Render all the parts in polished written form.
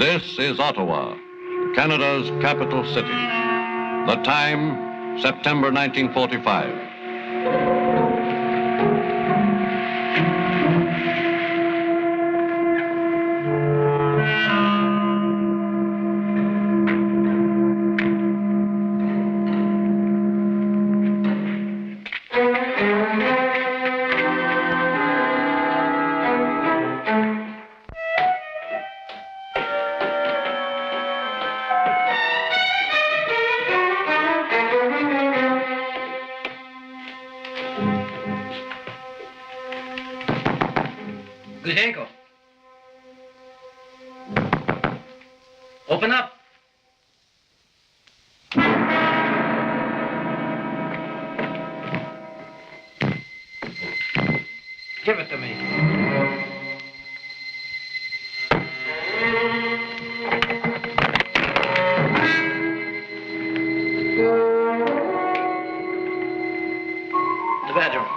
This is Ottawa, Canada's capital city. The time, September 1945. Gushenko. Open up. Give it to me. The bedroom.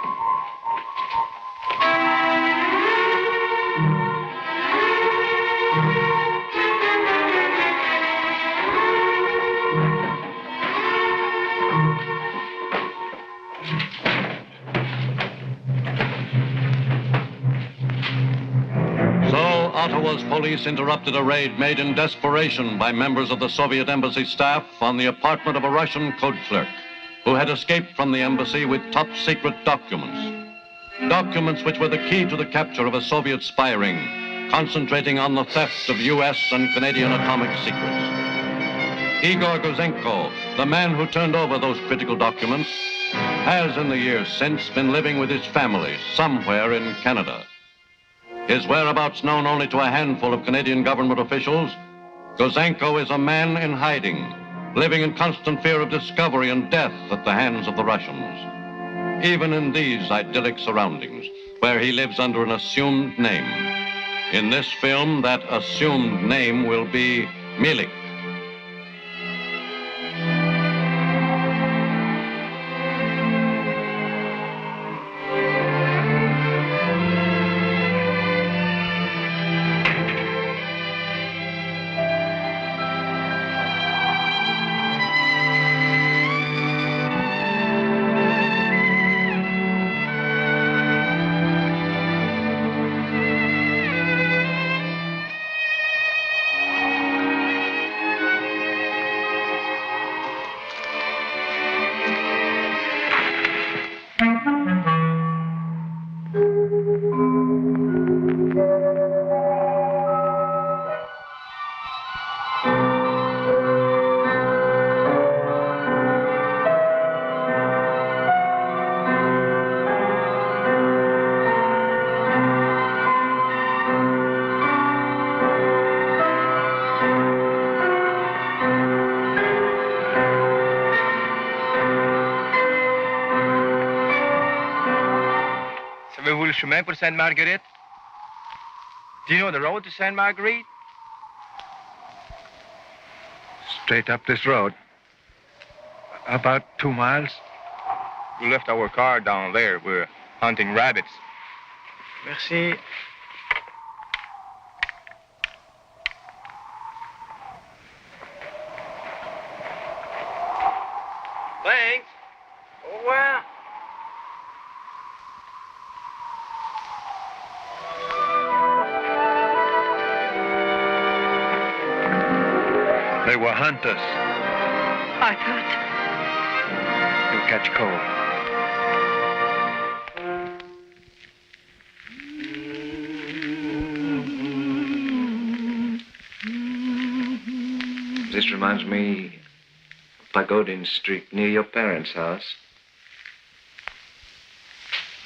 Ottawa's police interrupted a raid made in desperation by members of the Soviet embassy staff on the apartment of a Russian code clerk who had escaped from the embassy with top-secret documents. Documents which were the key to the capture of a Soviet spy ring, concentrating on the theft of U.S. and Canadian atomic secrets. Igor Gouzenko, the man who turned over those critical documents, has in the years since been living with his family somewhere in Canada. His whereabouts known only to a handful of Canadian government officials, Gouzenko is a man in hiding, living in constant fear of discovery and death at the hands of the Russians. Even in these idyllic surroundings, where he lives under an assumed name. In this film, that assumed name will be Milik. Savez-vous le chemin pour Sainte-Marguerite? Do you know the road to Sainte-Marguerite? Straight up this road. About 2 miles. We left our car down there. We're hunting rabbits. Merci. Thanks. Au revoir. They were hunters. I thought. You'll catch cold. This reminds me of Pagodin Street near your parents' house.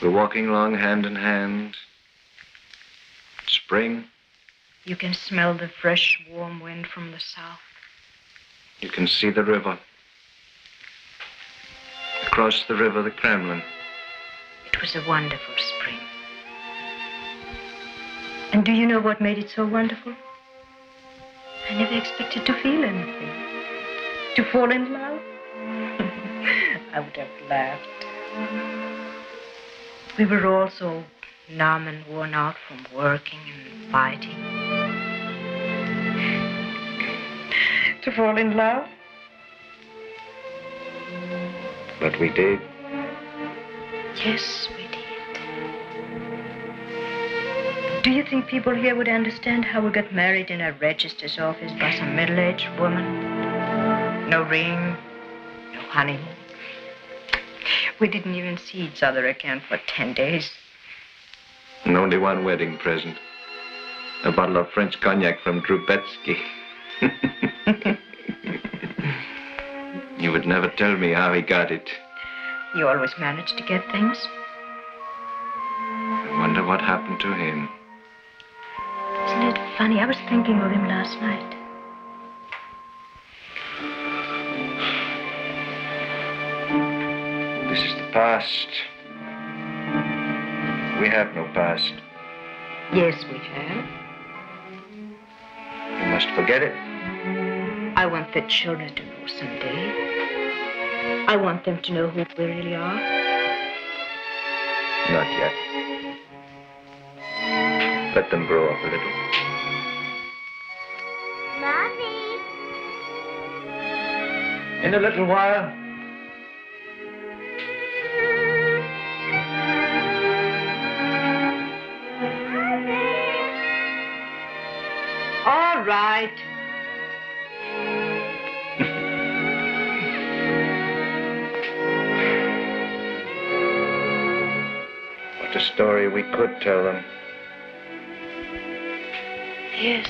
We're walking along hand in hand. Spring. You can smell the fresh, warm wind from the south. You can see the river. Across the river, the Kremlin. It was a wonderful spring. And do you know what made it so wonderful? I never expected to feel anything. To fall in love? I would have laughed. We were all so numb and worn out from working and fighting. to fall in love. But we did. Yes, we did. Do you think people here would understand how we got married in a register's office by some middle-aged woman? No ring, no honeymoon. We didn't even see each other again for 10 days. And only one wedding present. A bottle of French cognac from Trubetsky. You would never tell me how he got it. You always managed to get things. I wonder what happened to him. Isn't it funny? I was thinking of him last night. This is the past. We have no past. Yes, we have. You must forget it. I want the children to know someday. I want them to know who we really are. Not yet. Let them grow up a little. Mommy. In a little while. All right. What a story we could tell them. Yes.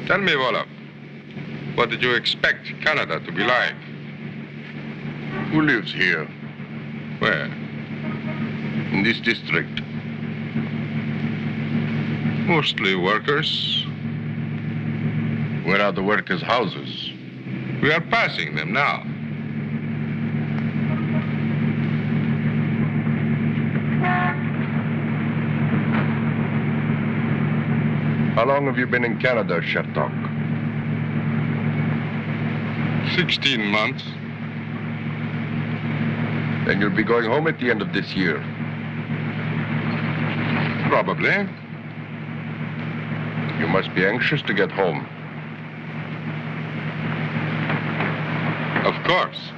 Tell me, Wolof, what did you expect Canada to be like? Who lives here? Where? In this district? Mostly workers. Where are the workers' houses? We are passing them now. How long have you been in Canada, Sherlock? 16 months. Then you'll be going home at the end of this year. Probably. You must be anxious to get home. Of course.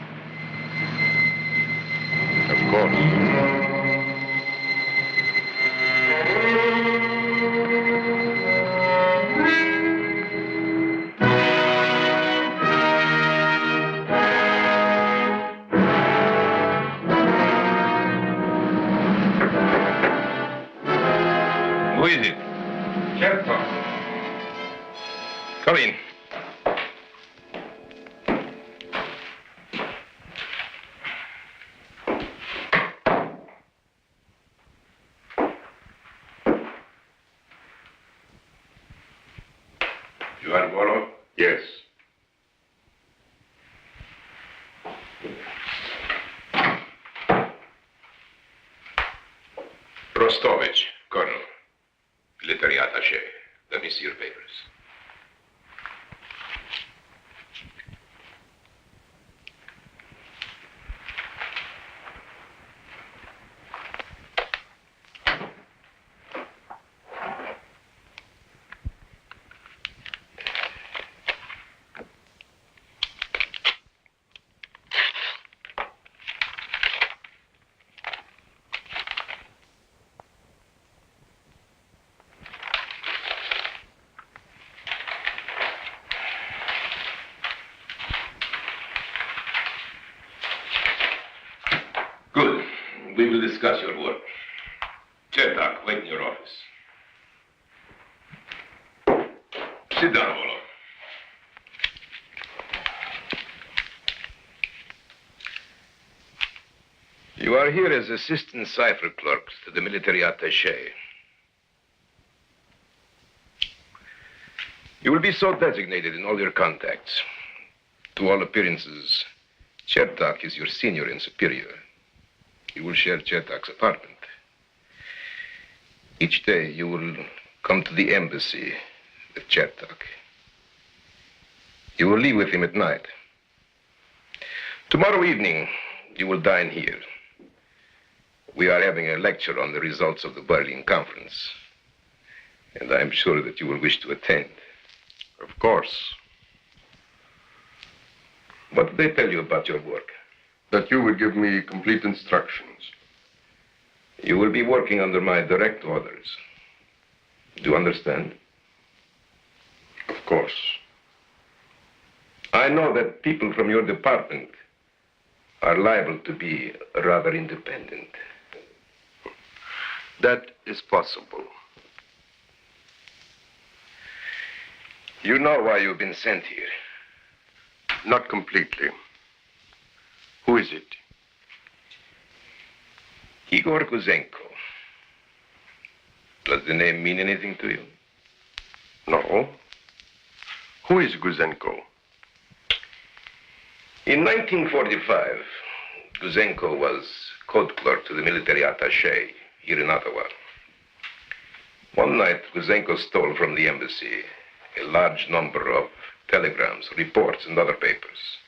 Of course. Who is it? Sherlock. Come in. You are Wolof? Yes. Rostovich, Colonel. Military attaché. Let me see your papers. discuss your work. Chertok, wait in your office. Sit down, Volov. You are here as assistant cipher clerk to the military attaché. You will be so designated in all your contacts. To all appearances, Chertok is your senior and superior. You will share Chertok's apartment. Each day, you will come to the embassy with Chertok. You will leave with him at night. Tomorrow evening, you will dine here. We are having a lecture on the results of the Berlin Conference, and I am sure that you will wish to attend. Of course. What did they tell you about your work? That you would give me complete instructions. You will be working under my direct orders. Do you understand? Of course. I know that people from your department are liable to be rather independent. That is possible. You know why you've been sent here? Not completely. Who is it? Igor Guzenko. Does the name mean anything to you? No. Who is Guzenko? In 1945, Guzenko was code clerk to the military attaché here in Ottawa. One night, Guzenko stole from the embassy a large number of telegrams, reports, and other papers.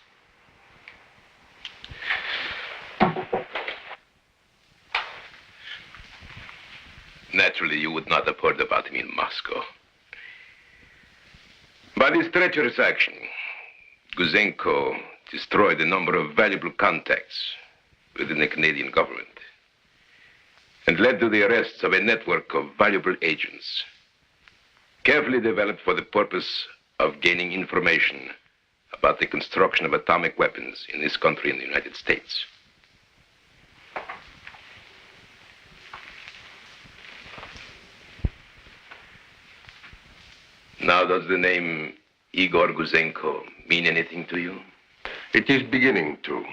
Naturally, you would not have heard about him in Moscow. By this treacherous action, Guzenko destroyed a number of valuable contacts within the Canadian government and led to the arrests of a network of valuable agents carefully developed for the purpose of gaining information about the construction of atomic weapons in this country and the United States. Now, does the name Igor Guzenko mean anything to you? It is beginning to.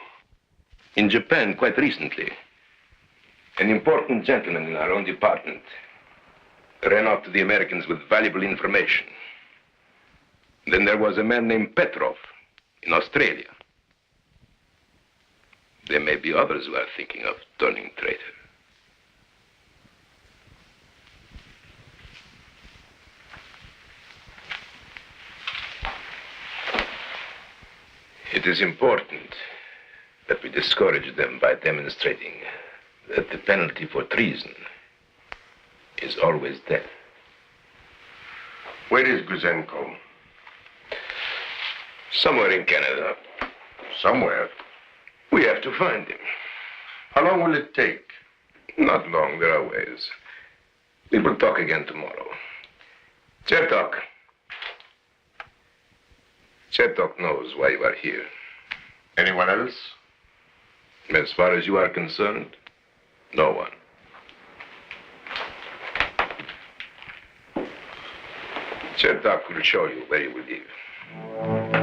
In Japan, quite recently, an important gentleman in our own department ran off to the Americans with valuable information. Then there was a man named Petrov in Australia. There may be others who are thinking of turning traitor. It is important that we discourage them by demonstrating that the penalty for treason is always death. Where is Guzenko? Somewhere in Canada. Somewhere. We have to find him. How long will it take? Not long, there are ways. We will talk again tomorrow. Chertok. Chertok knows why you are here. Anyone else? As far as you are concerned, no one. Chertok will show you where you will live.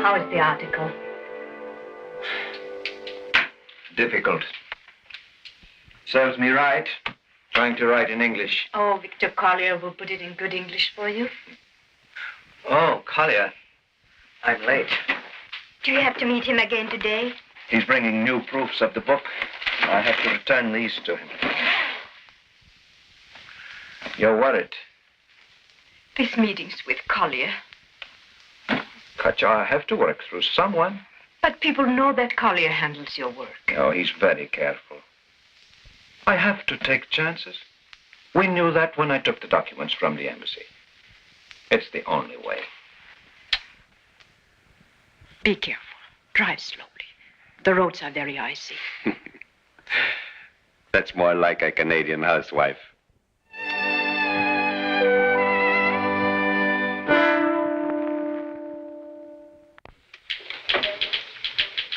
How is the article? Difficult. Serves me right. Trying to write in English. Oh, Victor Collier will put it in good English for you. Oh, Collier. I'm late. Do you have to meet him again today? He's bringing new proofs of the book. I have to return these to him. You're worried. This meeting's with Collier. Katja, I have to work through someone. But people know that Collier handles your work. Oh, he's very careful. I have to take chances. We knew that when I took the documents from the embassy. It's the only way. Be careful. Drive slowly. The roads are very icy. That's more like a Canadian housewife.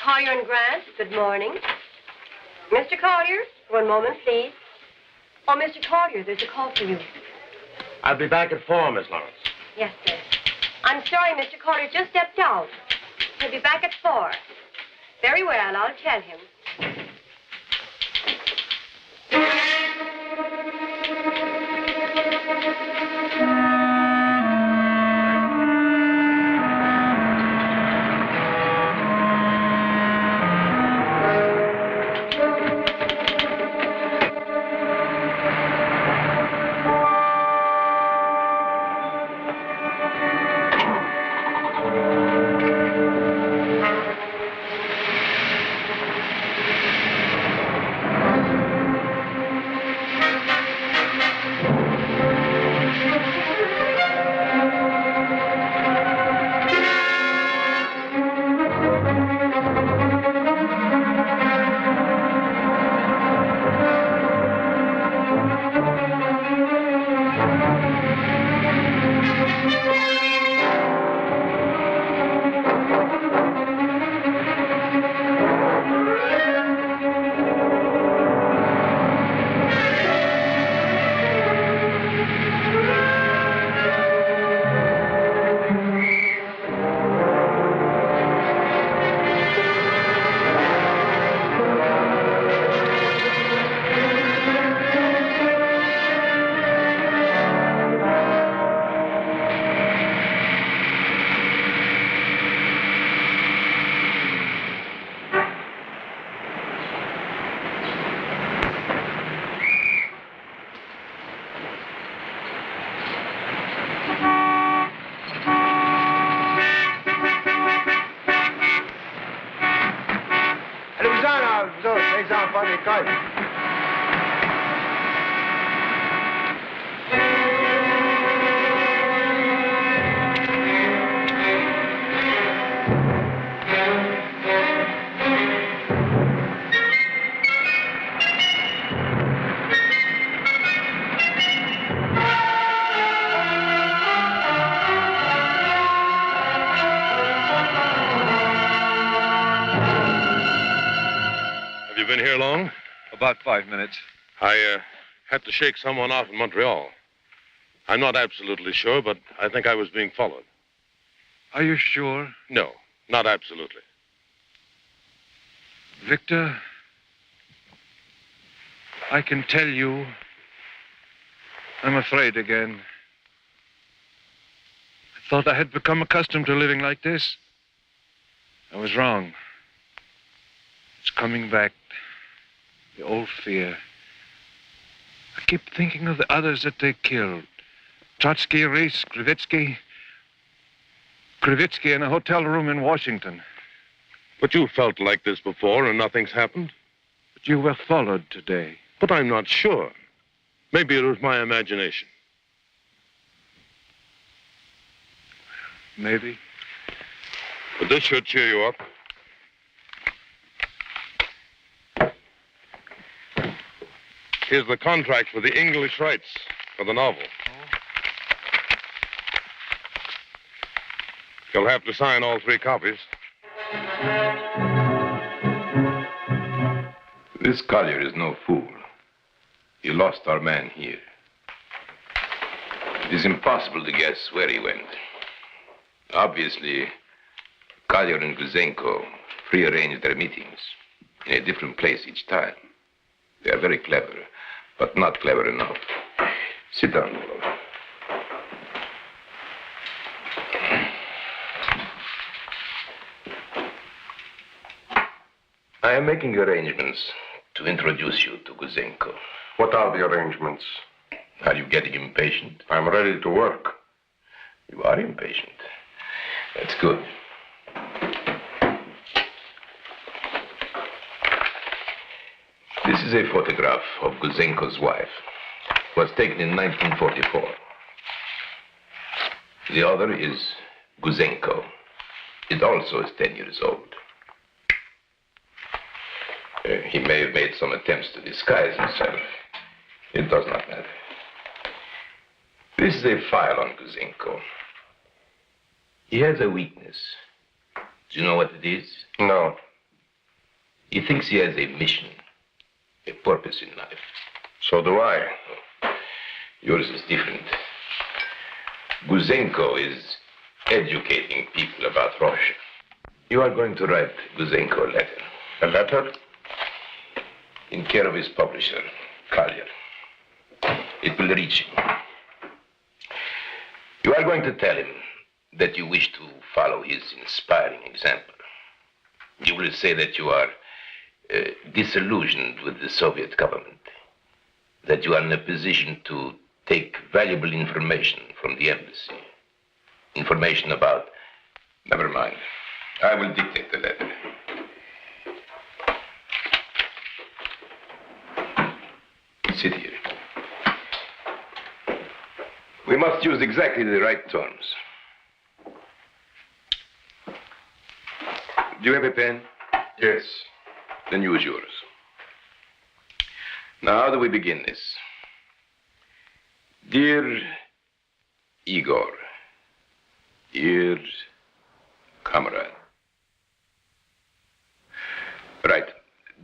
Collier and Grant, good morning. Mr. Collier, one moment, please. Oh, Mr. Collier, there's a call for you. I'll be back at 4, Miss Lawrence. Yes, sir. I'm sorry, Mr. Collier just stepped out. He'll be back at 4. Very well, I'll tell him. About 5 minutes. I had to shake someone off in Montreal. I'm not absolutely sure, but I think I was being followed. Are you sure? No, not absolutely. Victor, I can tell you, I'm afraid again. I thought I had become accustomed to living like this. I was wrong. It's coming back. The old fear. I keep thinking of the others that they killed. Trotsky, Reese, Krivitsky. Krivitsky in a hotel room in Washington. But you felt like this before and nothing's happened? But you were followed today. But I'm not sure. Maybe it was my imagination. Maybe. But this should cheer you up. Here's the contract for the English rights for the novel. You'll have to sign all 3 copies. This Collier is no fool. He lost our man here. It is impossible to guess where he went. Obviously, Collier and Guzenko prearranged their meetings in a different place each time. They are very clever, but not clever enough. Sit down, Molo. I am making arrangements to introduce you to Guzenko. What are the arrangements? Are you getting impatient? I'm ready to work. You are impatient. That's good. This is a photograph of Guzenko's wife. was taken in 1944. The other is Guzenko. It also is 10 years old. He may have made some attempts to disguise himself. It does not matter. This is a file on Guzenko. He has a weakness. Do you know what it is? No. He thinks he has a mission, a purpose in life. So do I. Yours is different. Guzenko is educating people about Russia. You are going to write Guzenko a letter. A letter? In care of his publisher, Collier. It will reach him. You are going to tell him that you wish to follow his inspiring example. You will say that you are disillusioned with the Soviet government, that you are in a position to take valuable information from the embassy. Information about... Never mind. I will dictate the letter. Sit here. We must use exactly the right terms. Do you have a pen? Yes. Then use yours. Now, how do we begin this? Dear Igor, dear comrade. Right.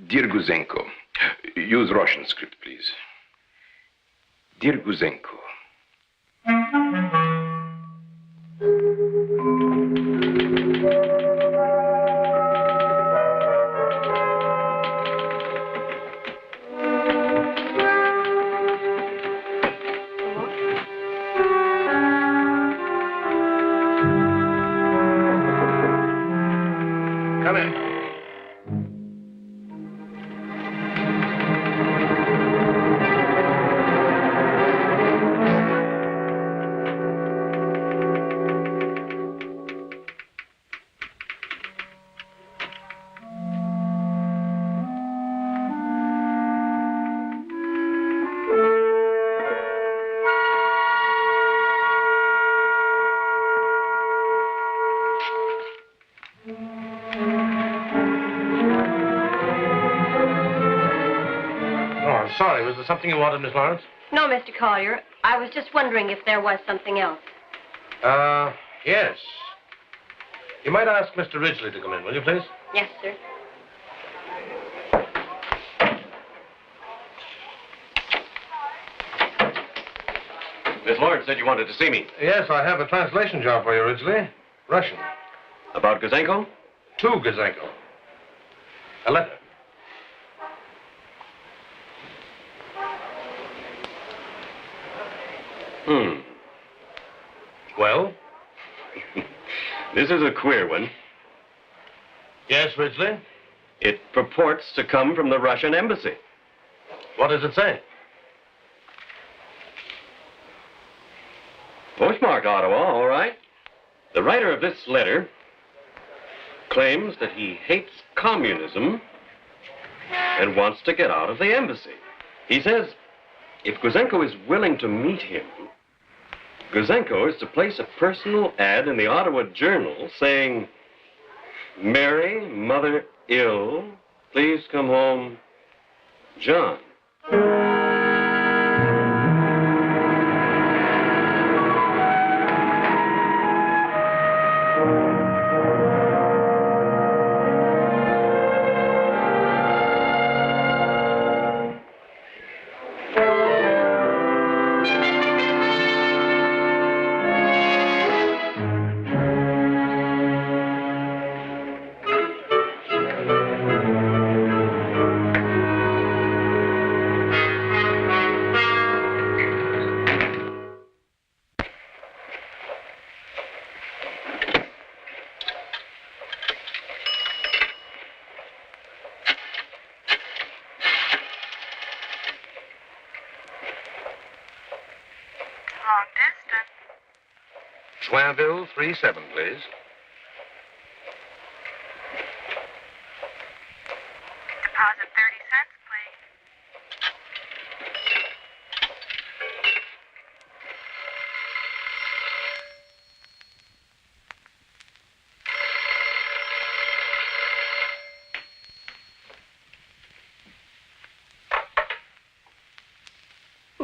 Dear Guzenko, use Russian script, please. Dear Guzenko. Come in. Sorry, was there something you wanted, Miss Lawrence? No, Mr. Collier. I was just wondering if there was something else. Yes. You might ask Mr. Ridgely to come in, will you, please? Yes, sir. Miss Lawrence said you wanted to see me. Yes, I have a translation job for you, Ridgely. Russian. About Guzenko? To Guzenko. A letter. Well? This is a queer one. Yes, Ridgely? It purports to come from the Russian embassy. What does it say? Postmarked Ottawa, all right. The writer of this letter claims that he hates communism and wants to get out of the embassy. He says if Guzenko is willing to meet him, Guzenko is to place a personal ad in the Ottawa Journal saying, "Mary, mother ill, please come home, John." Swanville 37, please. Deposit 30 cents, please.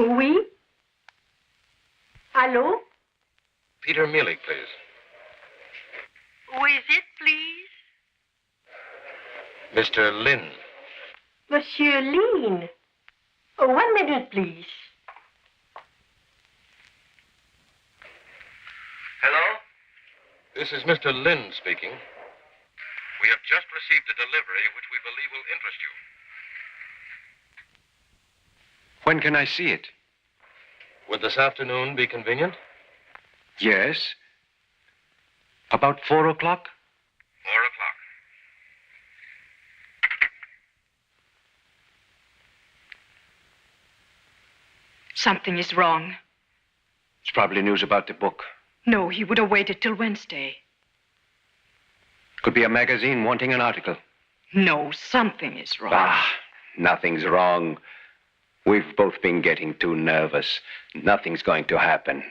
Oui? Allô? Peter Mealy, please. Who is it, please? Mr. Lynn. Monsieur Lean. Oh, 1 minute, please. Hello? This is Mr. Lynn speaking. We have just received a delivery which we believe will interest you. When can I see it? Would this afternoon be convenient? Yes. About 4 o'clock? 4 o'clock. Something is wrong. It's probably news about the book. No, he would have waited till Wednesday. Could be a magazine wanting an article. No, something is wrong. Ah, nothing's wrong. We've both been getting too nervous. Nothing's going to happen.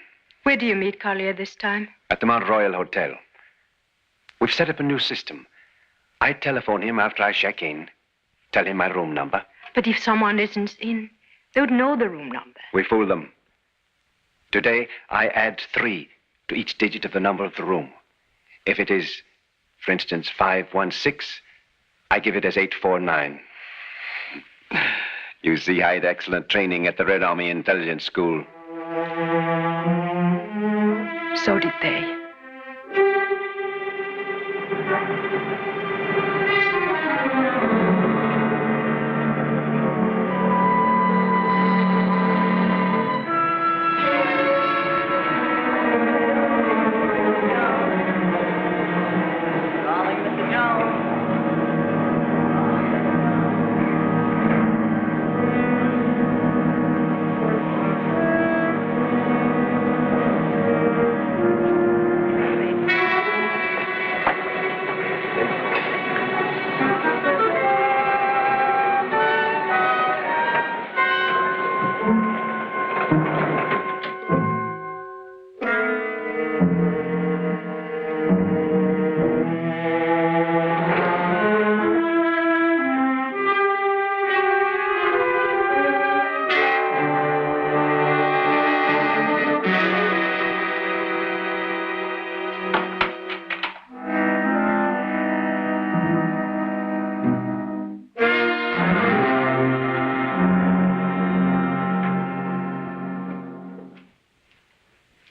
Where do you meet Collier this time? At the Mount Royal Hotel. We've set up a new system. I telephone him after I check in, tell him my room number. But if someone isn't in, they would know the room number. We fool them. Today, I add 3 to each digit of the number of the room. If it is, for instance, 516, I give it as 849. You see, I had excellent training at the Red Army Intelligence School. So did they.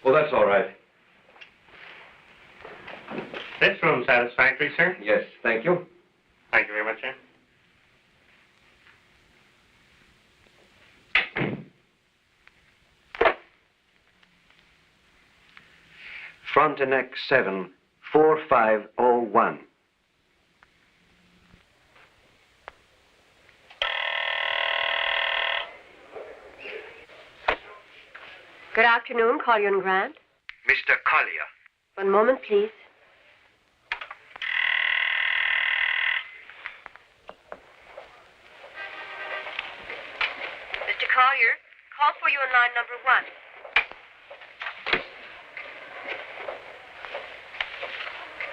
That's all right. This room satisfactory, sir? Yes, thank you. Thank you very much, sir. Frontenac 7, 4501. Good afternoon, Collier and Grant. Mr. Collier. 1 moment, please. Mr. Collier, call for you on line number 1.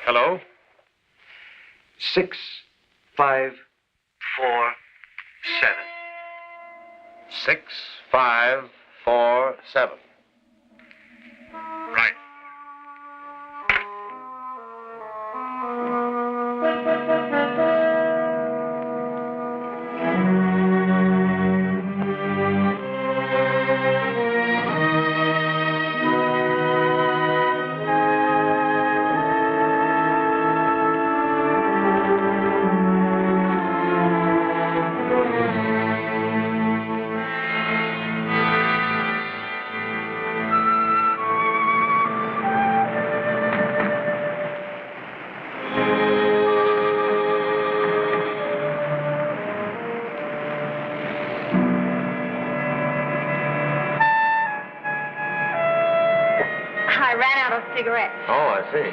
Hello? 6547. 6547. Right. I ran out of cigarettes. Oh, I see.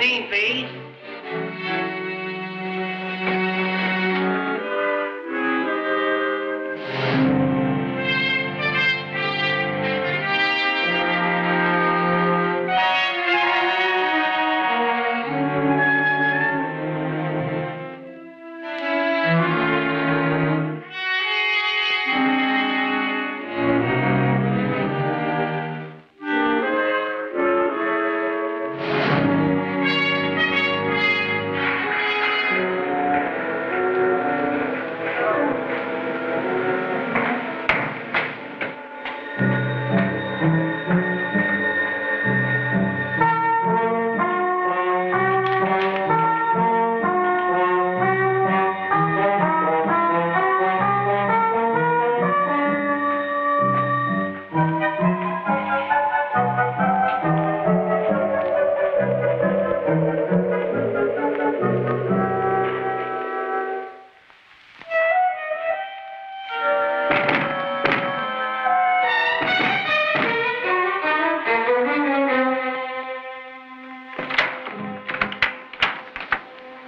15, please.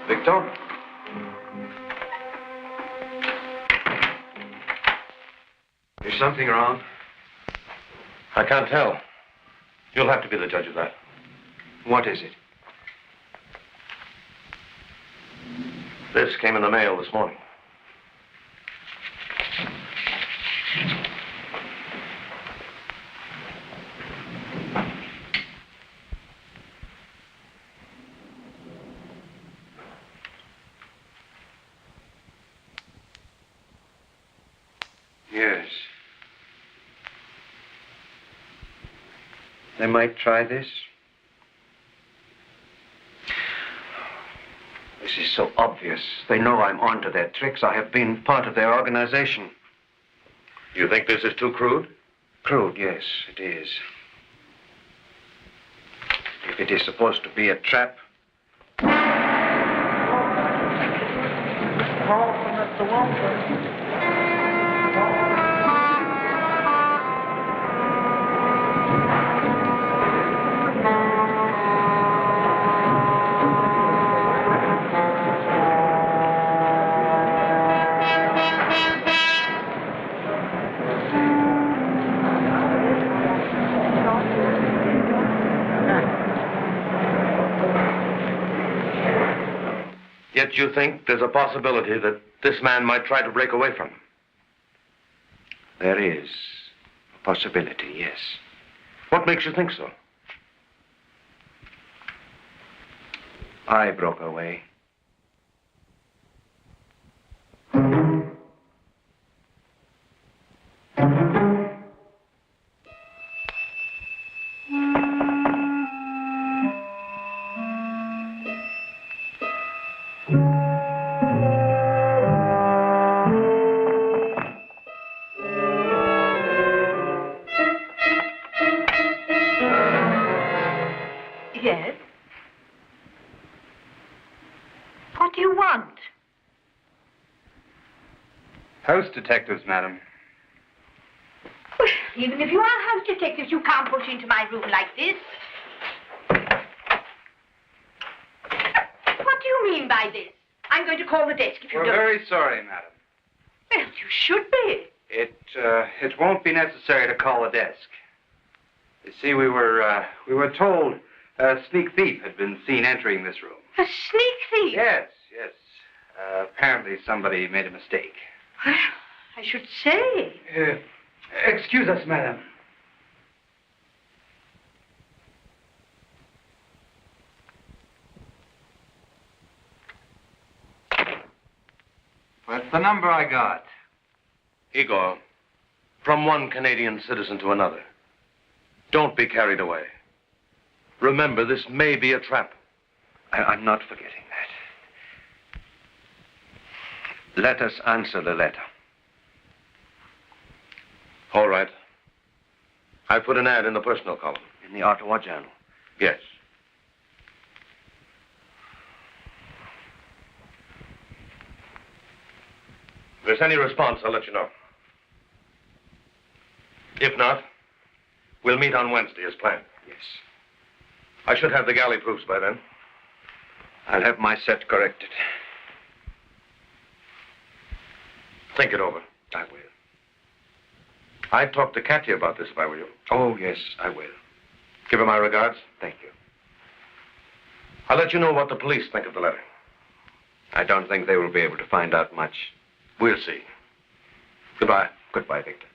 Victor? Is something wrong? I can't tell. You'll have to be the judge of that. What is it? This came in the mail this morning. Yes. They might try this. This is so obvious. They know I'm onto their tricks. I have been part of their organization. You think this is too crude? Crude, yes, it is. If it is supposed to be a trap. Yet you think there's a possibility that this man might try to break away from him? There is a possibility, yes. What makes you think so? I broke away. Yes? What do you want? House detectives, madam. Well, even if you are house detectives, you can't push into my room like this. What do you mean by this? I'm going to call the desk if you We're don't. very sorry, madam. Well, you should be. It won't be necessary to call the desk. You see, we were told a sneak thief had been seen entering this room. A sneak thief? Yes. Apparently somebody made a mistake. Well, I should say. Excuse us, madam. What's the number I got? Igor, from one Canadian citizen to another. Don't be carried away. Remember, this may be a trap. I'm not forgetting that. Let us answer the letter. All right. I put an ad in the personal column. In the Ottawa Journal? Yes. If there's any response, I'll let you know. If not, we'll meet on Wednesday as planned. Yes. I should have the galley proofs by then. I'll have my set corrected. Think it over. I will. I'd talk to Katya about this if I were you. Oh, yes, I will. Give her my regards. Thank you. I'll let you know what the police think of the letter. I don't think they will be able to find out much. We'll see. Goodbye. Goodbye, Victor.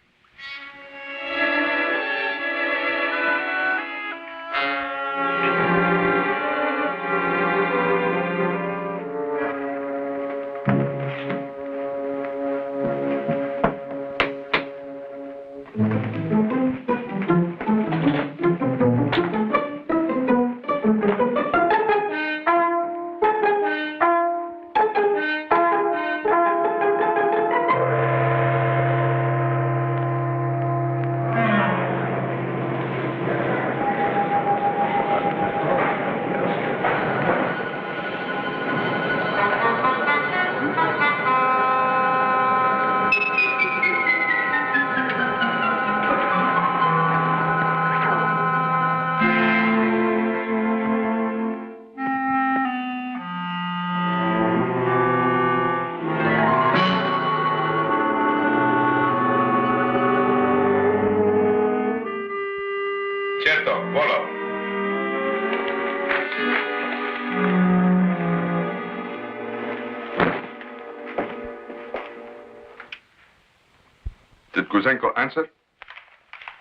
Did Guzenko answer?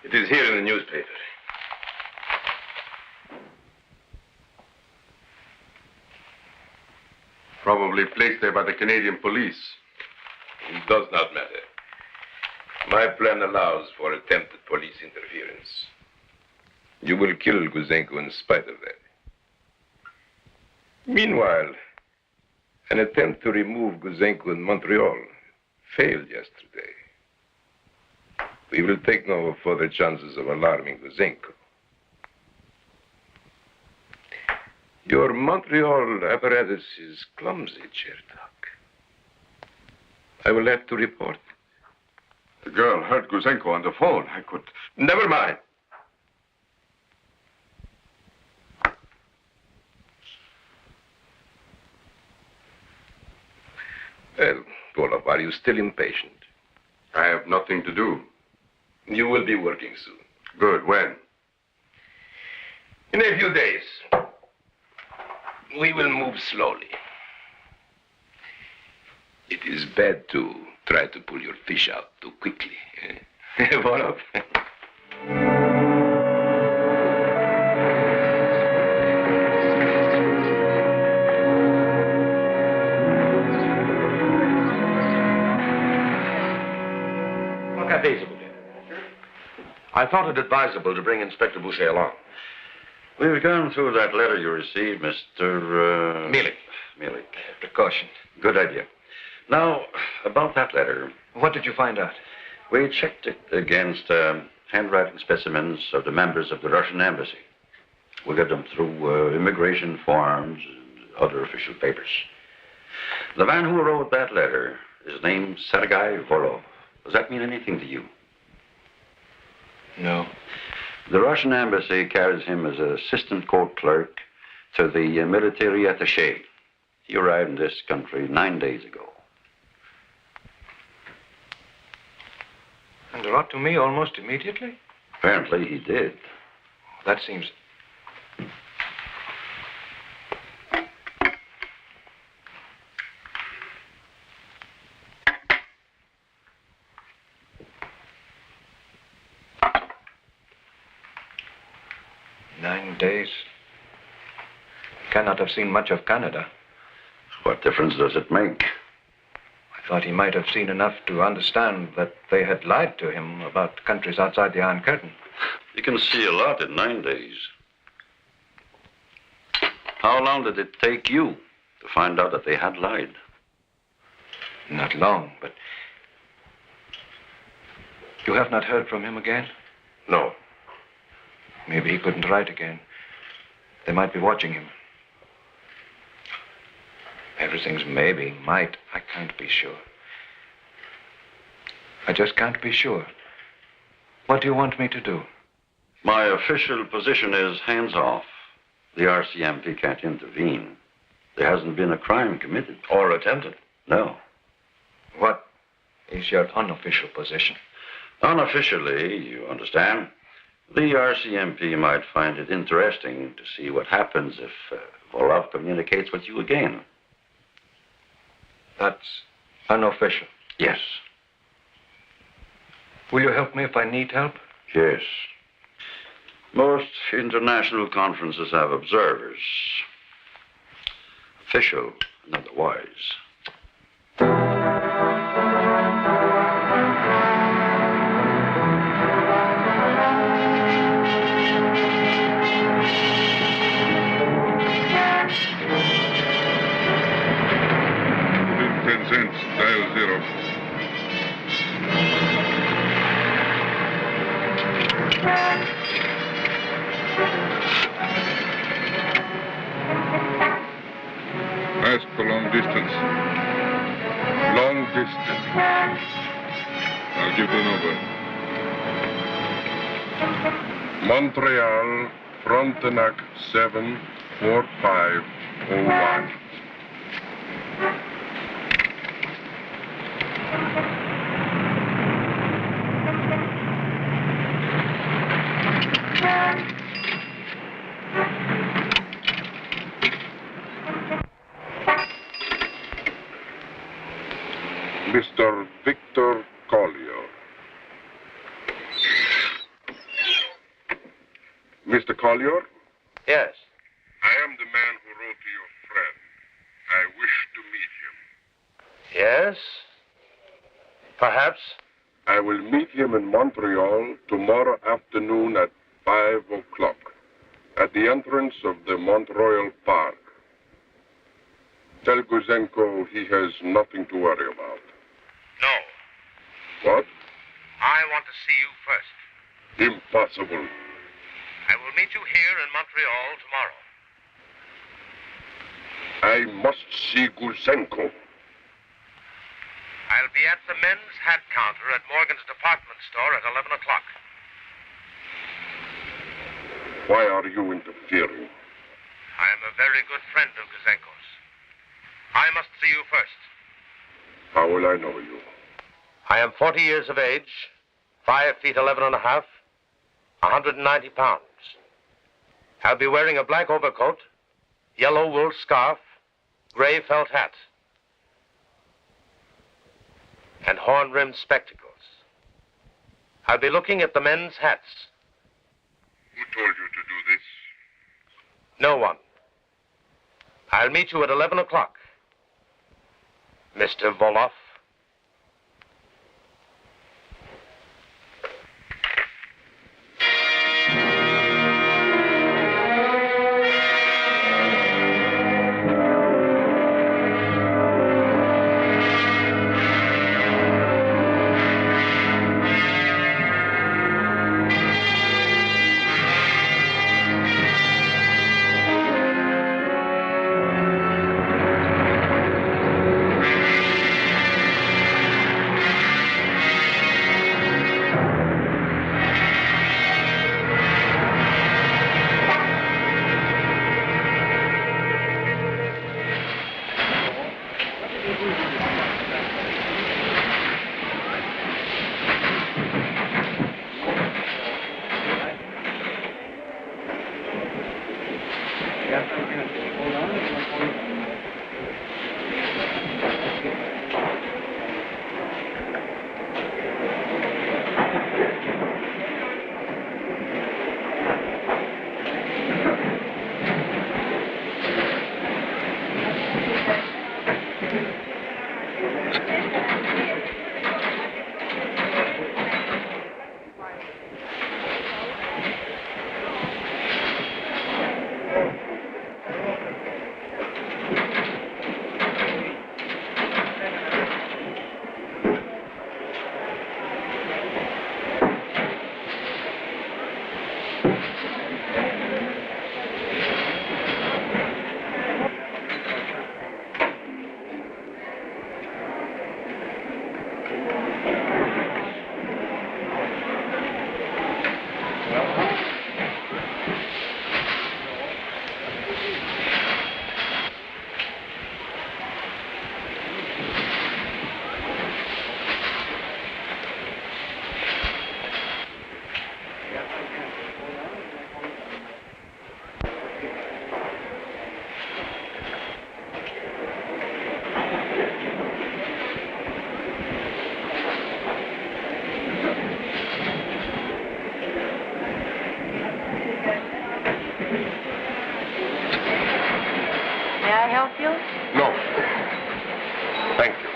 It is here in the newspaper. Probably placed there by the Canadian police. It does not matter. My plan allows for attempted police interference. You will kill Guzenko in spite of that. Meanwhile, an attempt to remove Guzenko in Montreal failed yesterday. We will take no further chances of alarming Guzenko. Your Montreal apparatus is clumsy, Chertok. I will have to report it. The girl heard Guzenko on the phone. I could... Never mind. Well, Volov, are you still impatient? I have nothing to do. You will be working soon. Good. When? In a few days. We will move slowly. It is bad to try to pull your fish out too quickly. Volov? I thought it advisable to bring Inspector Boucher along. We've gone through that letter you received, Mr. Mielik. Mielik. Precaution. Good idea. Now, about that letter. What did you find out? We checked it against handwriting specimens of the members of the Russian embassy. We got them through immigration forms and other official papers. The man who wrote that letter is named Sergei Volov. Does that mean anything to you? No. The Russian embassy carries him as an assistant court clerk to the military attaché. He arrived in this country 9 days ago. And wrote to me almost immediately? Apparently he did. That seems... days. Cannot have seen much of Canada. What difference does it make? I thought he might have seen enough to understand that they had lied to him about countries outside the Iron Curtain. You can see a lot in 9 days. How long did it take you to find out that they had lied? Not long, but... You have not heard from him again? No. Maybe he couldn't write again. They might be watching him. Everything's maybe, might. I can't be sure. I just can't be sure. What do you want me to do? My official position is hands off. The RCMP can't intervene. There hasn't been a crime committed. Or attempted? No. What is your unofficial position? Unofficially, you understand, the RCMP might find it interesting to see what happens if Volov communicates with you again. That's unofficial? Yes. Will you help me if I need help? Yes. Most international conferences have observers. Official and otherwise. Within 10 cents, dial 0. Ask for long distance. Long distance. I'll give the number. Montreal, Frontenac 74501. Mr. Victor Collier. Mr. Collier? Yes. I am the man who wrote to your friend. I wish to meet him. Yes? Perhaps. I will meet him in Montreal tomorrow afternoon at 5 o'clock at the entrance of the Mont-Royal Park. Tell Guzenko he has nothing to worry about. No. What? I want to see you first. Impossible. I will meet you here in Montreal tomorrow. I must see Guzenko. I'll be at the men's hat counter at Morgan's department store at 11 o'clock. Why are you interfering? I am a very good friend of Guzenko's. I must see you first. How will I know you? I am 40 years of age, 5 feet 11 and a half, 190 pounds. I'll be wearing a black overcoat, yellow wool scarf, gray felt hat, and horn-rimmed spectacles. I'll be looking at the men's hats. Who told you to do this? No one. I'll meet you at 11 o'clock, Mr. Volov. I help you? No. Thank you.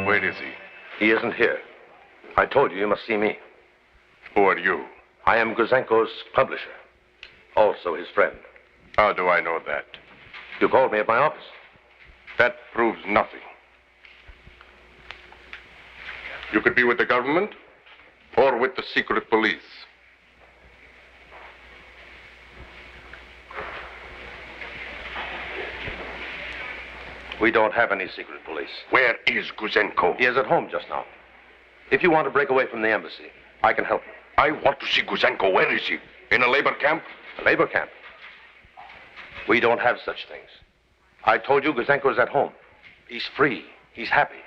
Where is he? He isn't here. I told you you must see me. Who are you? I am Guzenko's publisher. Also his friend. How do I know that? You called me at my office. That proves nothing. You could be with the government or with the secret police. We don't have any secret police. Where is Guzenko? He is at home just now. If you want to break away from the embassy, I can help you. I want to see Guzenko. Where is he? In a labor camp? A labor camp? We don't have such things. I told you Guzenko is at home. He's free. He's happy.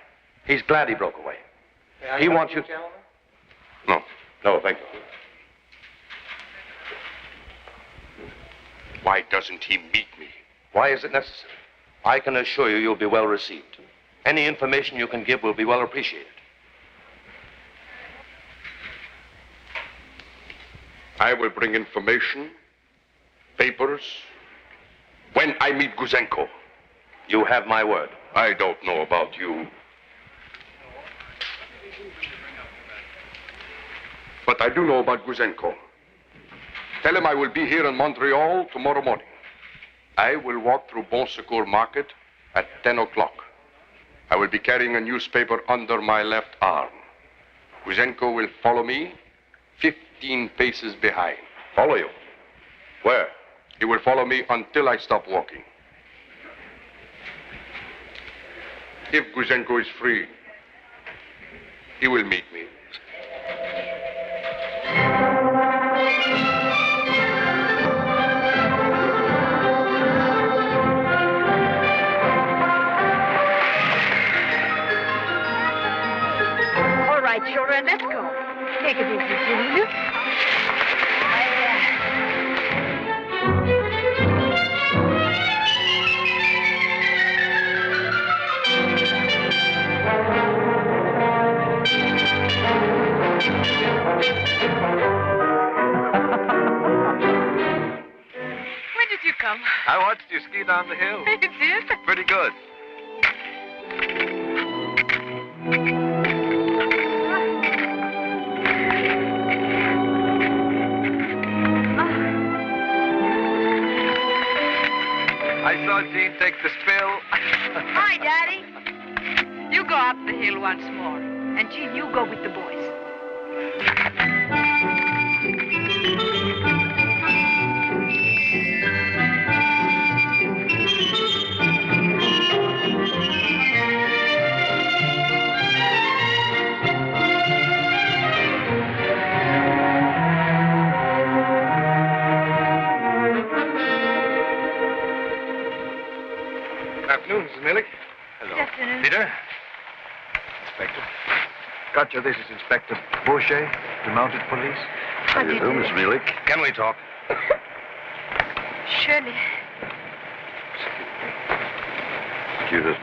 He's glad he broke away. He wants you... No. No, thank you. Why doesn't he meet me? Why is it necessary? I can assure you you'll be well received. Any information you can give will be well appreciated. I will bring information, papers, when I meet Guzenko. You have my word. I don't know about you. But I do know about Guzenko. Tell him I will be here in Montreal tomorrow morning. I will walk through Bon Secours Market at 10 o'clock. I will be carrying a newspaper under my left arm. Guzenko will follow me 15 paces behind. Follow you? Where? He will follow me until I stop walking. If Guzenko is free, he will meet me. All right, children, let's go. Take it easy, will you? When did you come? I watched you ski down the hill. You did? Pretty good. I saw Jean take the spill. Hi, Daddy. You go up the hill once more. And Jean, you go with the boys. Afternoon, Mrs. Millick. Good afternoon. Peter. Inspector. Gotcha, this is Inspector Boucher, the Mounted Police. How do you do, Miss Millick? Can we talk? Surely. Excuse us,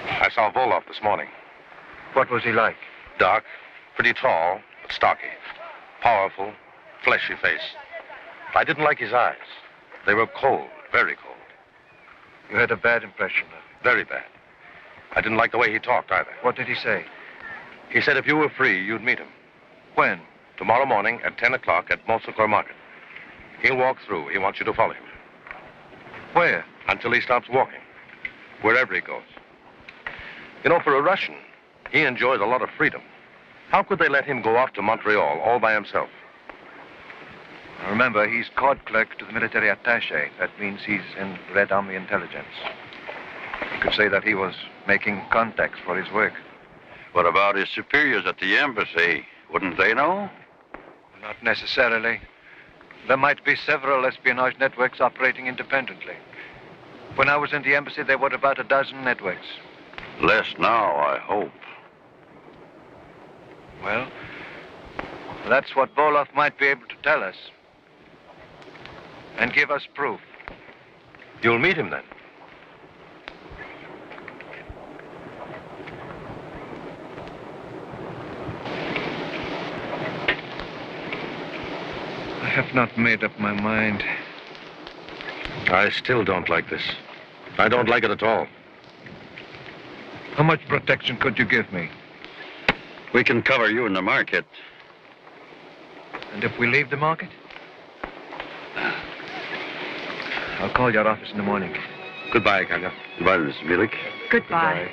I saw Voloff this morning. What was he like? Dark, pretty tall, but stocky. Powerful, fleshy face. I didn't like his eyes. They were cold, very cold. You had a bad impression of him? Very bad. I didn't like the way he talked either. What did he say? He said if you were free, you'd meet him. When? Tomorrow morning at 10 o'clock at Moussecourt Market. He'll walk through. He wants you to follow him. Where? Until he stops walking. Wherever he goes. You know, for a Russian, he enjoys a lot of freedom. How could they let him go off to Montreal all by himself? Remember, he's court clerk to the military attaché. That means he's in Red Army intelligence. You could say that he was making contacts for his work. What about his superiors at the embassy? Wouldn't they know? Not necessarily. There might be several espionage networks operating independently. When I was in the embassy, there were about a dozen networks. Less now, I hope. Well, that's what Volov might be able to tell us. And give us proof. You'll meet him then? I have not made up my mind. I still don't like this. I don't like it at all. How much protection could you give me? We can cover you in the market. And if we leave the market? I'll call your office in the morning. Goodbye, Kanya. Goodbye, Miss Milik. Goodbye.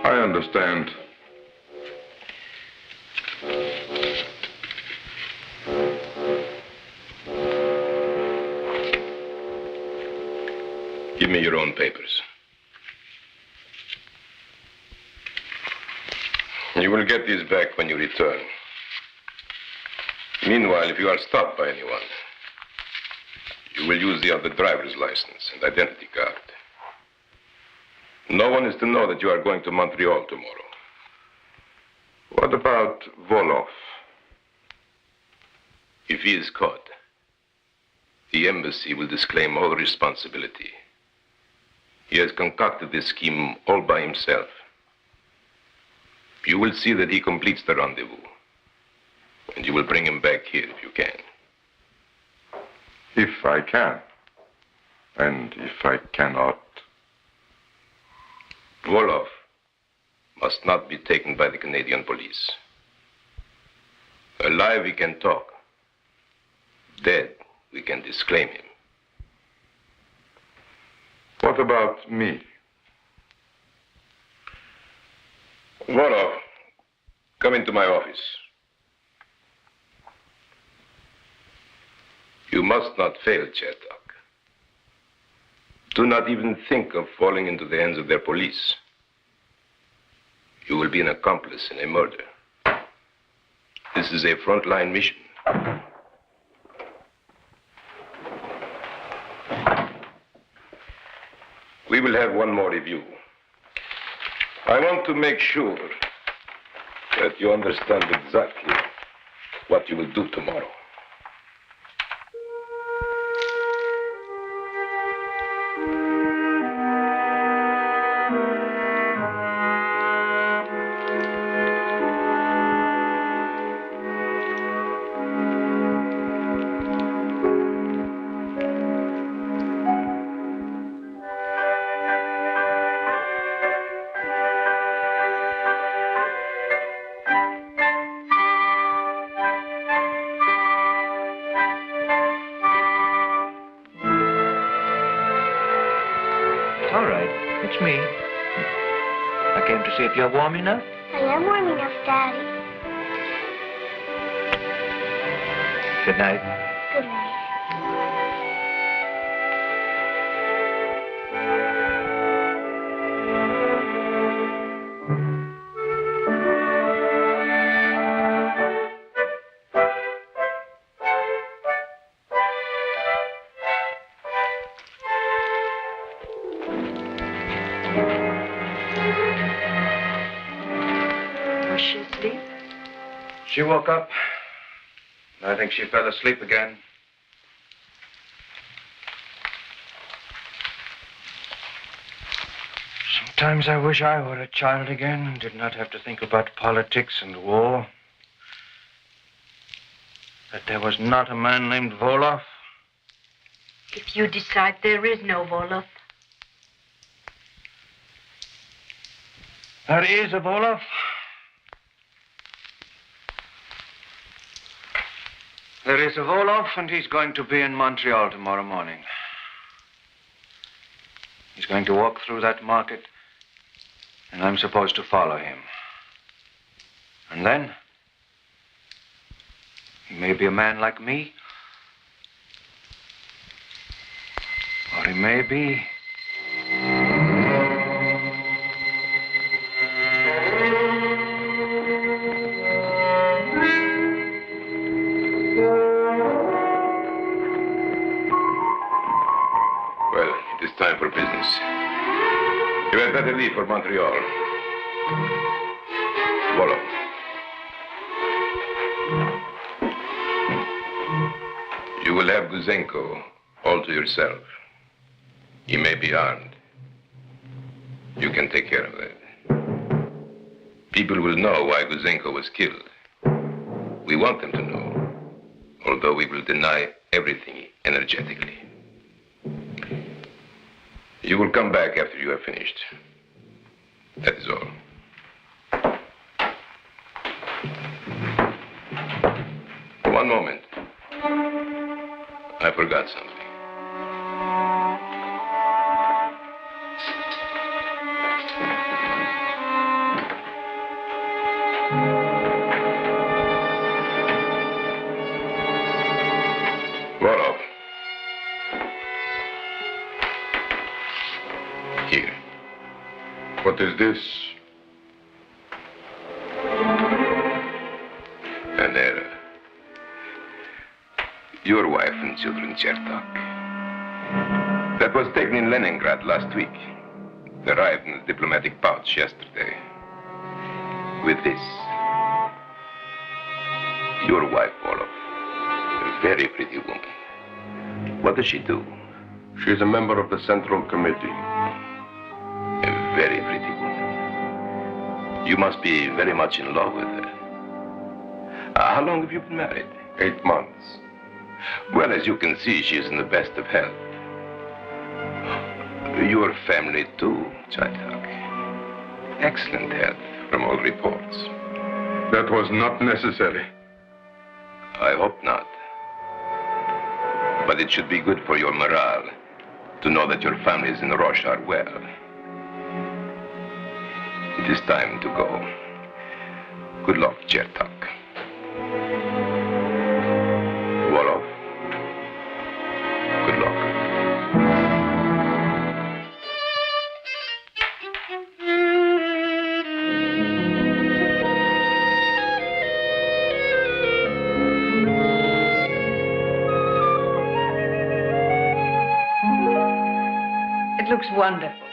I understand. Give me your own papers. You will get these back when you return. Meanwhile, if you are stopped by anyone, you will use the other driver's license and identity card. No one is to know that you are going to Montreal tomorrow. What about Volov? If he is caught, the embassy will disclaim all responsibility. He has concocted this scheme all by himself. You will see that he completes the rendezvous, and you will bring him back here if you can. If I can. And if I cannot. Volov must not be taken by the Canadian police. Alive, he can talk. Dead, we can disclaim him. What about me? Volov, come into my office. You must not fail, Chertok. Do not even think of falling into the hands of their police. You will be an accomplice in a murder. This is a frontline mission. We will have one more review. I want to make sure that you understand exactly what you will do tomorrow. It's me. I came to see if you're warm enough. I am warm enough, Daddy. Good night. Good night. She woke up. I think she fell asleep again. Sometimes I wish I were a child again and did not have to think about politics and war. That there was not a man named Volov. If you decide there is no Volov. There is a Volov. There is a Volov, and he's going to be in Montreal tomorrow morning. He's going to walk through that market, and I'm supposed to follow him. And then, he may be a man like me, or he may be... Well, it is time for business. You had better leave for Montreal. Follow. You will have Guzenko all to yourself. He may be armed. You can take care of that. People will know why Guzenko was killed. We want them to know, although we will deny everything energetically. You will come back after you have finished. That is all. One moment. I forgot something. Volov. Here. What is this? An error. Your wife and children, Chertok. That was taken in Leningrad last week. It arrived in the diplomatic pouch yesterday. With this. Your wife, Volov. A very pretty woman. What does she do? She is a member of the Central Committee. A very pretty woman. You must be very much in love with her. How long have you been married? 8 months. Well, as you can see, she is in the best of health. Your family, too, Chertok. Excellent health, from all reports. That was not necessary. I hope not. But it should be good for your morale to know that your families in Roche are well. It is time to go. Good luck, Chertok. Volov. Good luck. It looks wonderful.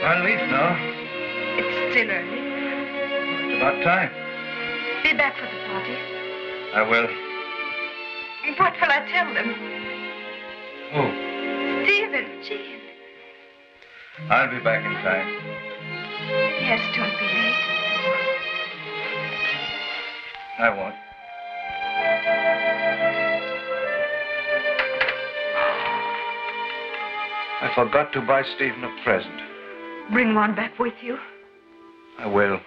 I'll leave now. It's still early. It's about time. Be back for the party. I will. What will I tell them? Who? Stephen, Jean. I'll be back in time. Yes, don't be late. I won't. I forgot to buy Stephen a present. Bring one back with you. I will.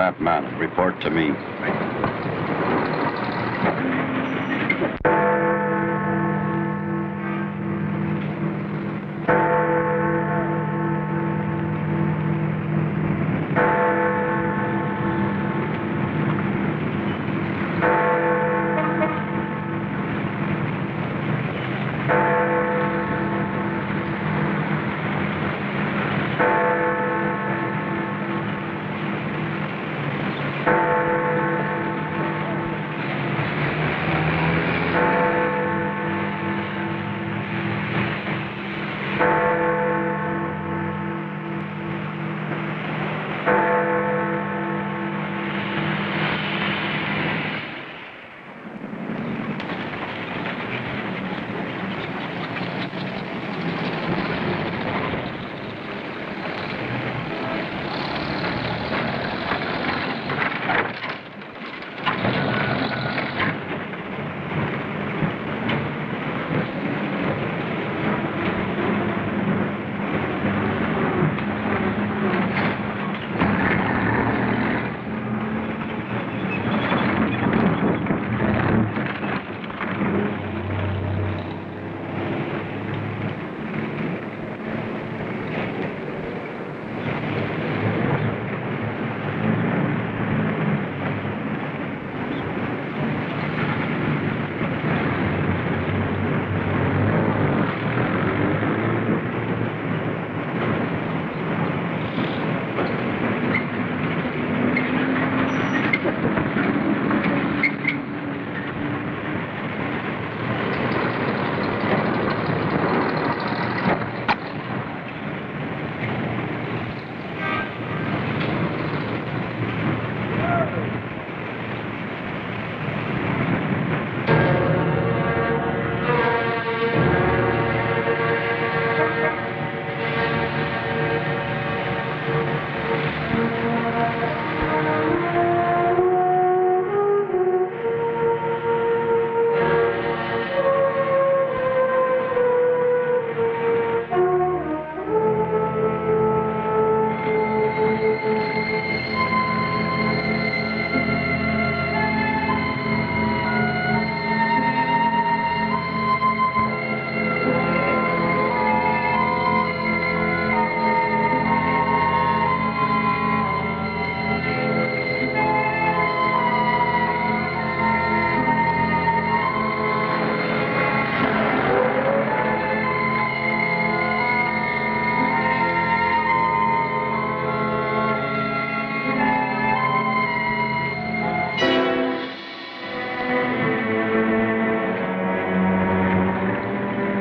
that man and report to me.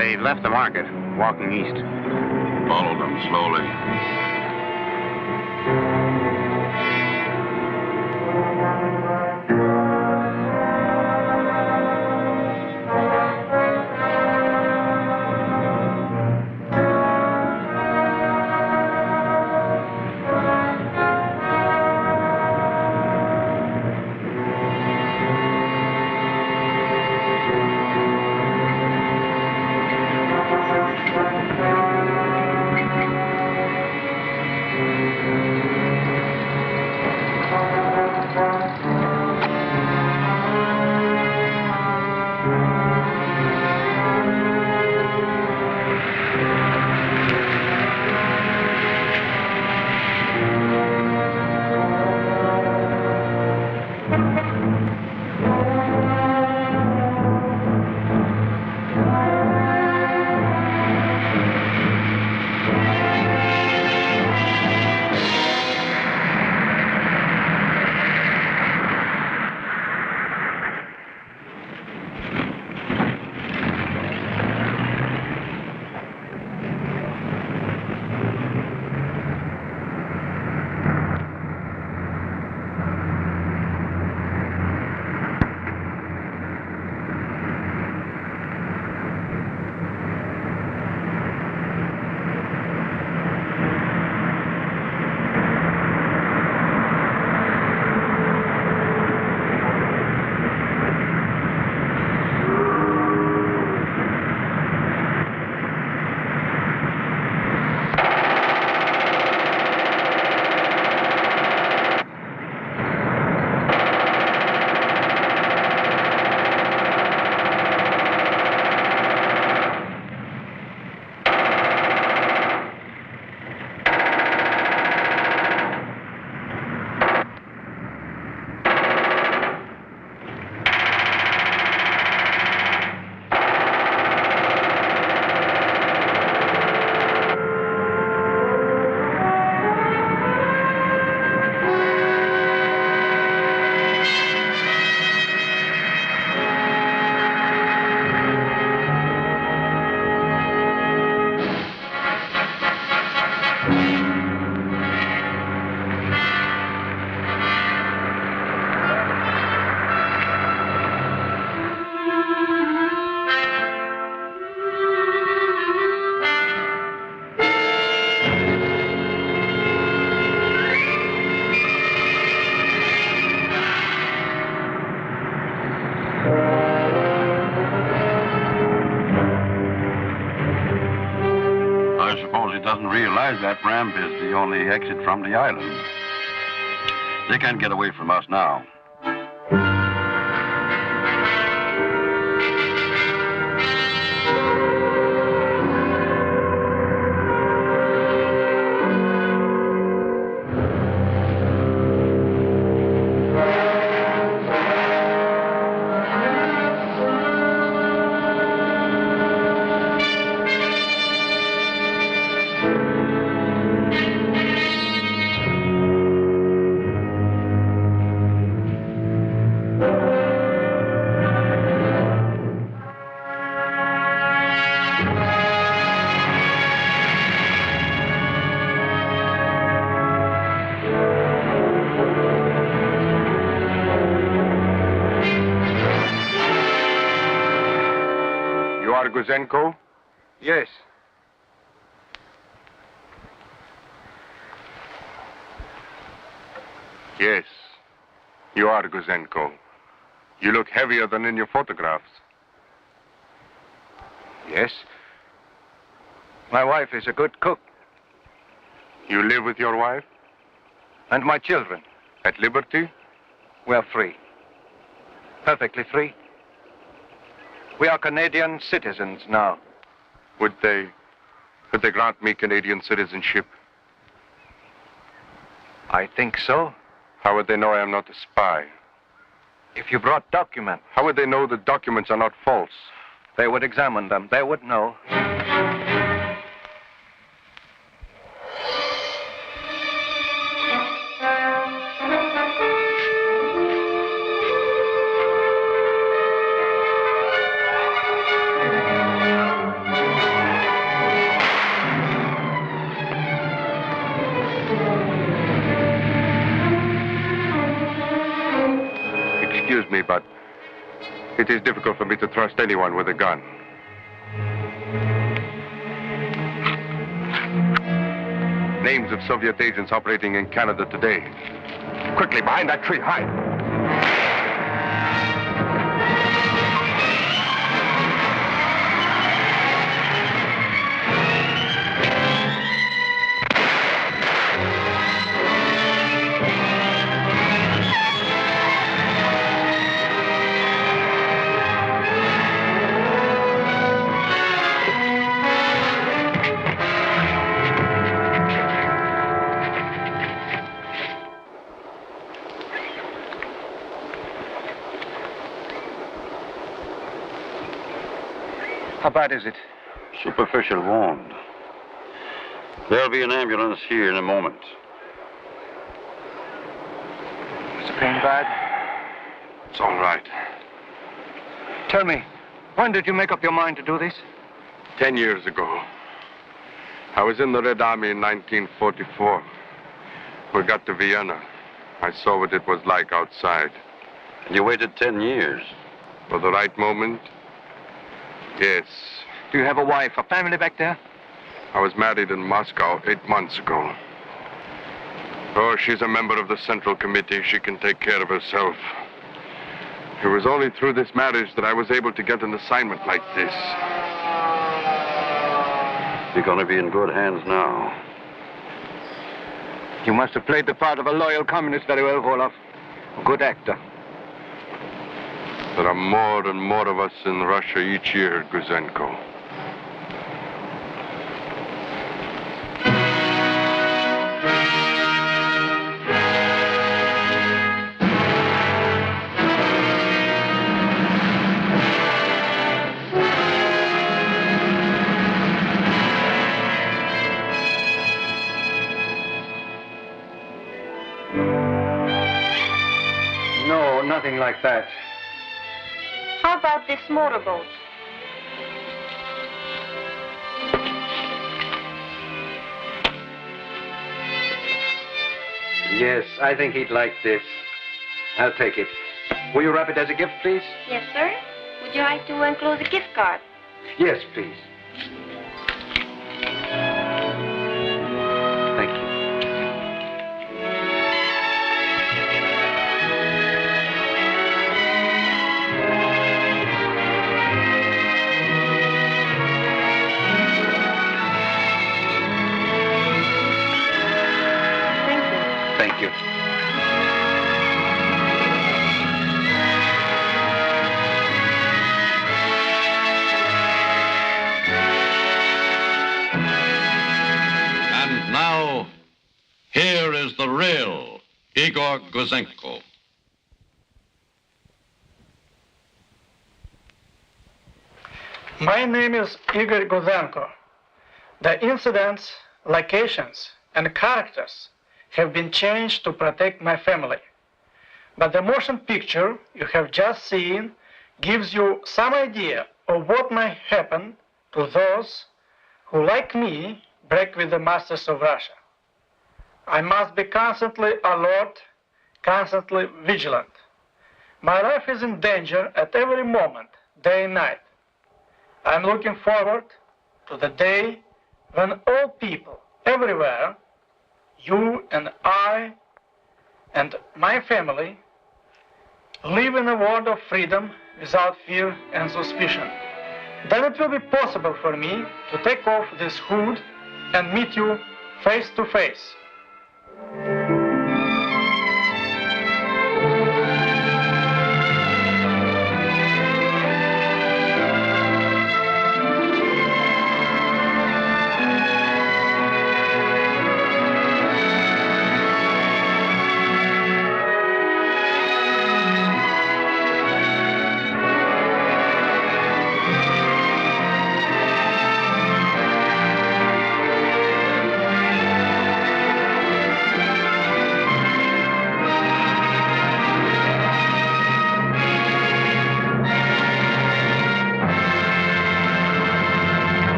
They left the market, walking east. Follow them slowly. doesn't realize that ramp is the only exit from the island. They can't get away from us now. Guzenko? Yes. Yes, you are Guzenko. You look heavier than in your photographs. Yes. My wife is a good cook. You live with your wife? And my children. At liberty? We are free. Perfectly free. We are Canadian citizens now. Would they grant me Canadian citizenship? I think so. How would they know I am not a spy? If you brought documents. How would they know the documents are not false? They would examine them. They would know. Excuse me, but it is difficult for me to trust anyone with a gun. Names of Soviet agents operating in Canada today. Quickly, behind that tree, hide. How bad is it? Superficial wound. There'll be an ambulance here in a moment. Is the pain bad? It's all right. Tell me, when did you make up your mind to do this? 10 years ago. I was in the Red Army in 1944. We got to Vienna. I saw what it was like outside. And you waited 10 years? For the right moment? Yes. Do you have a wife, a family back there? I was married in Moscow 8 months ago. Oh, she's a member of the Central Committee. She can take care of herself. It was only through this marriage that I was able to get an assignment like this. You're going to be in good hands now. You must have played the part of a loyal communist very well, Roloff. A good actor. There are more and more of us in Russia each year, Guzenko. No, nothing like that. How about this motorboat? Yes, I think he'd like this. I'll take it. Will you wrap it as a gift, please? Yes, sir. Would you like to enclose a gift card? Yes, please. Thank you. Igor Guzenko. My name is Igor Guzenko. The incidents, locations, and characters have been changed to protect my family. But the motion picture you have just seen gives you some idea of what might happen to those who, like me, break with the masters of Russia. I must be constantly alert, constantly vigilant. My life is in danger at every moment, day and night. I'm looking forward to the day when all people, everywhere, you and I and my family, live in a world of freedom without fear and suspicion. Then it will be possible for me to take off this hood and meet you face to face.